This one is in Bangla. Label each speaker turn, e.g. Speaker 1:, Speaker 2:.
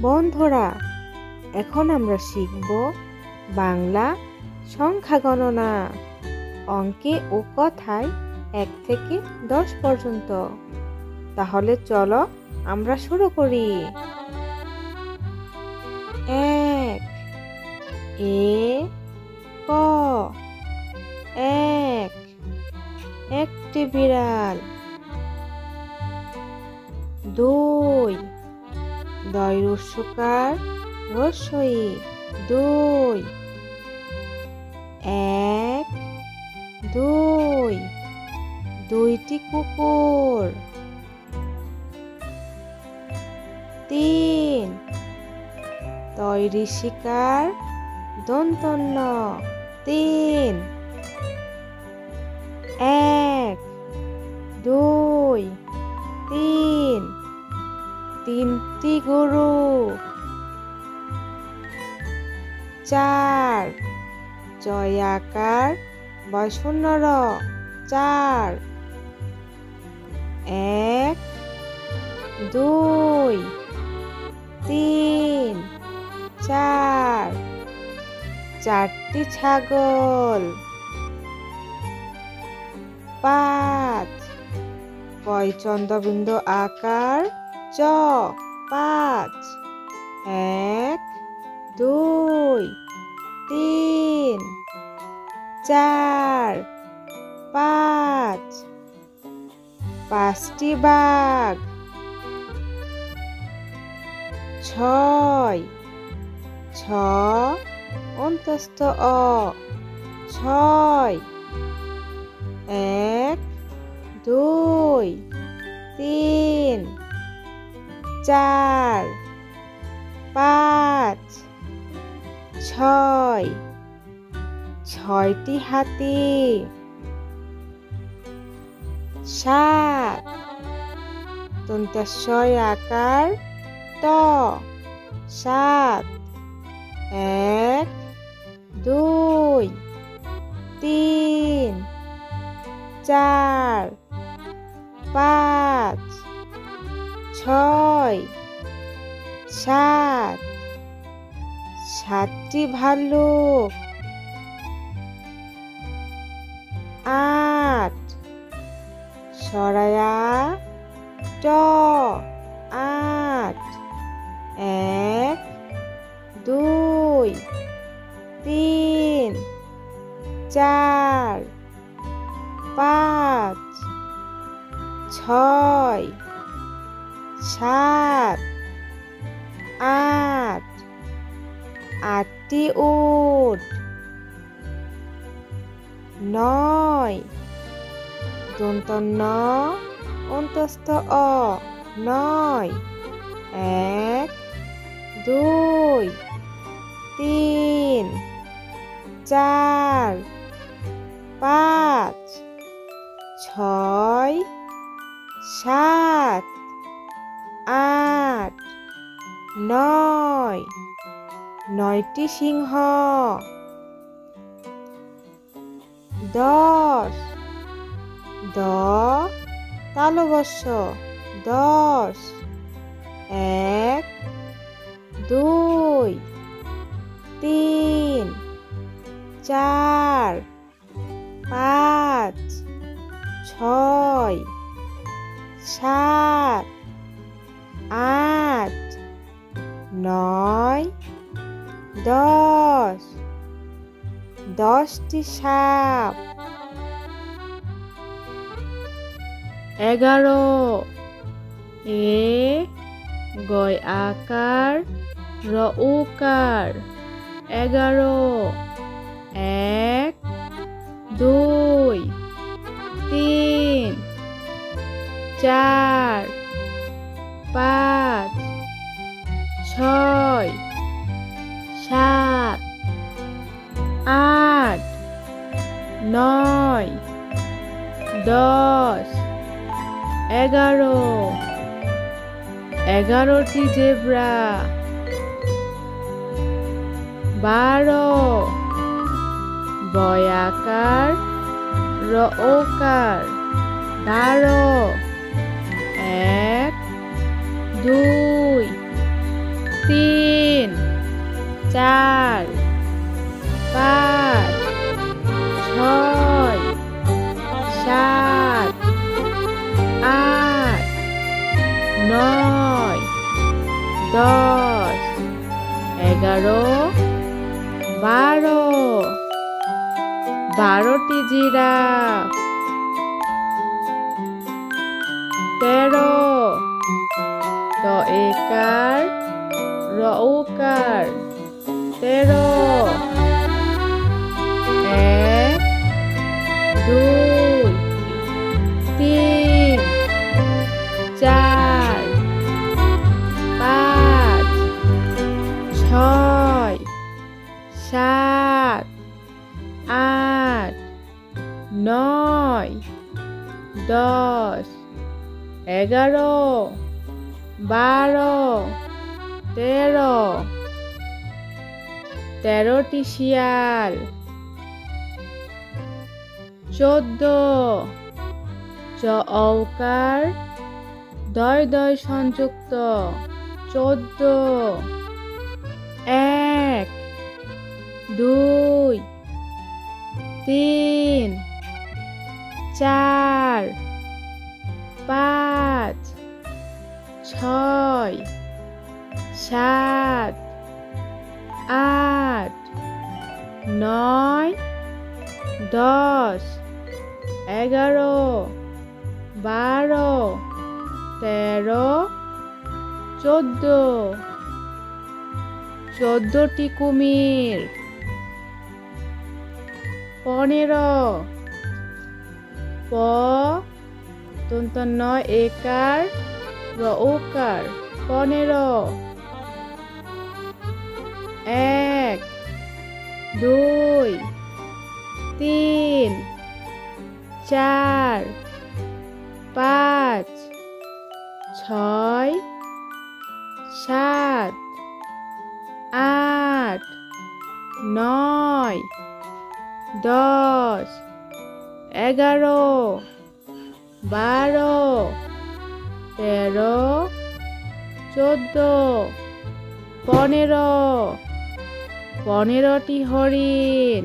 Speaker 1: বন্ধুরা, এখন আমরা শিখব বাংলা সংখ্যা গণনা, অঙ্কে ও কথায় 1 থেকে 10 পর্যন্ত। তাহলে চলো আমরা শুরু করি। 1 এ ক 1 একটি বিড়াল। 2 দয় রস্যকার রস্যই 2 1 2 দুইটি কুকুর। 3 তৈরি শিকার দন্তন্য 3 1 2 3 তিনটি গরু। 4 জয়াকার বয়শূন্য 4 1 2 3 4 চারটি ছাগল। 5 কয় চন্দ্রবিন্দু আকার চ 5 1 2 3 4 5 পাঁচটি বাঘ। 6 ছ অন্তস্থ অ 6 1 2 3 4 5 6 ছয়টি হাতি। 7 দন্ত্য আকার ত 7 1 2 3 4 5 6 7 সাতটি ভাল্লুক। 8 সরায়া ট 8 1 2 3 4 5 6 7 8 আটটি উট। 9 দন্তন্য অন্তস্থ অ 9 1 2 3 4 5 6 7 8 9 9টি সিংহ। 10 দ তালবস্য 10 1 2 3 4 5 6 7 8 9 10 10টি সাপ। 11 এ গয় আকার র উকার 11 1 2 3 4 5 6 7 8 9 10 11 11টি জেব্রা। 12 বয়াকার র ওকার 12 1 2 তিন, চার, পাঁচ, ছয়, সাত, আট, নয়, 10, 11, 12, 12টি জিরাফ। 13, ট একার, র ওকার, 13, 1, 2, 3, 4, 5, 6, 7, 8, 9, 10, 11, 12, 13, 13টি শিয়াল। 14, চ অউকার, দয় দয় সংযুক্ত, 14, 1, 2, 3, 4, 5, 6, 7, 8, 9, 10, 11, 12, 13, 14, 14টি কুমির। 15, প দন্তন্য একার, র ওকার, 15, 1, 2, 3, 4, 5, 6, 7, 8, 9, 10, 11, 12, 13, 14, 15, 15টি হরিণ।